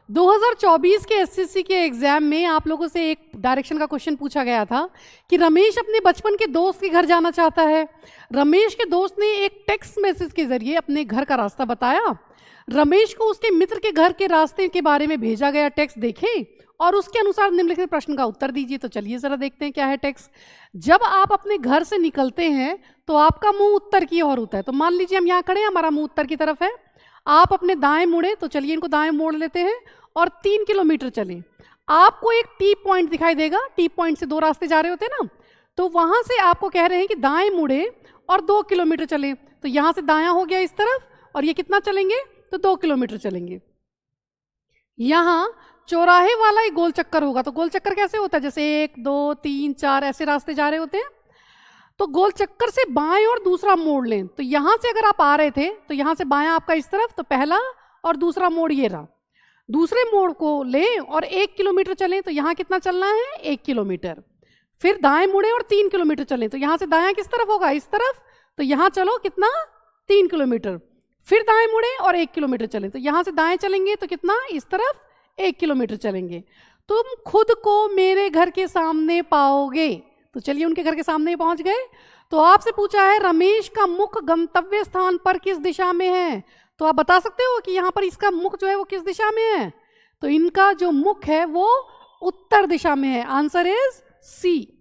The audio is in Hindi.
2024 के एसएससी के एग्जाम में आप लोगों से एक डायरेक्शन का क्वेश्चन पूछा गया था कि रमेश अपने बचपन के दोस्त के घर जाना चाहता है। रमेश के दोस्त ने एक टेक्स्ट मैसेज के जरिए अपने घर का रास्ता बताया। रमेश को उसके मित्र के घर के रास्ते के बारे में भेजा गया टेक्स्ट देखें और उसके अनुसार निम्नलिखित प्रश्न का उत्तर दीजिए। तो चलिए जरा देखते हैं क्या है टेक्स्ट। जब आप अपने घर से निकलते हैं तो आपका मुंह उत्तर की ओर होता है। तो मान लीजिए हम यहाँ खड़े हैं, हमारा मुंह उत्तर की तरफ है। आप अपने दाएं मुड़े, तो चलिए इनको दाएं मोड़ लेते हैं और 3 किलोमीटर चलें। आपको एक टी पॉइंट दिखाई देगा। टी पॉइंट से 2 रास्ते जा रहे होते हैं ना, तो वहां से आपको कह रहे हैं कि दाएं मुड़े और 2 किलोमीटर चलें। तो यहाँ से दायां हो गया इस तरफ, और ये कितना चलेंगे, तो 2 किलोमीटर चलेंगे। यहाँ चौराहे वाला एक गोल चक्कर होगा। तो गोल चक्कर कैसे होता है, जैसे 1 2 3 4 ऐसे रास्ते जा रहे होते हैं। तो गोल चक्कर से बाएं और दूसरा मोड़ लें। तो यहाँ से अगर आप आ रहे थे तो यहाँ से बायां आपका इस तरफ, तो पहला और दूसरा मोड़ ये रहा। दूसरे मोड़ को लें और 1 किलोमीटर चलें। तो यहाँ कितना चलना है, 1 किलोमीटर। फिर दाएं मुड़े और 3 किलोमीटर चलें। तो यहाँ से दायां किस तरफ होगा, इस तरफ। तो यहाँ चलो कितना, 3 किलोमीटर। फिर दाएं मुड़े और 1 किलोमीटर चलें। तो यहाँ से दाएं चलेंगे तो कितना, इस तरफ 1 किलोमीटर चलेंगे। तुम खुद को मेरे घर के सामने पाओगे। तो चलिए उनके घर के सामने पहुंच गए। तो आपसे पूछा है रमेश का मुख गंतव्य स्थान पर किस दिशा में है। तो आप बता सकते हो कि यहाँ पर इसका मुख जो है वो किस दिशा में है। तो इनका जो मुख है वो उत्तर दिशा में है। Answer is C.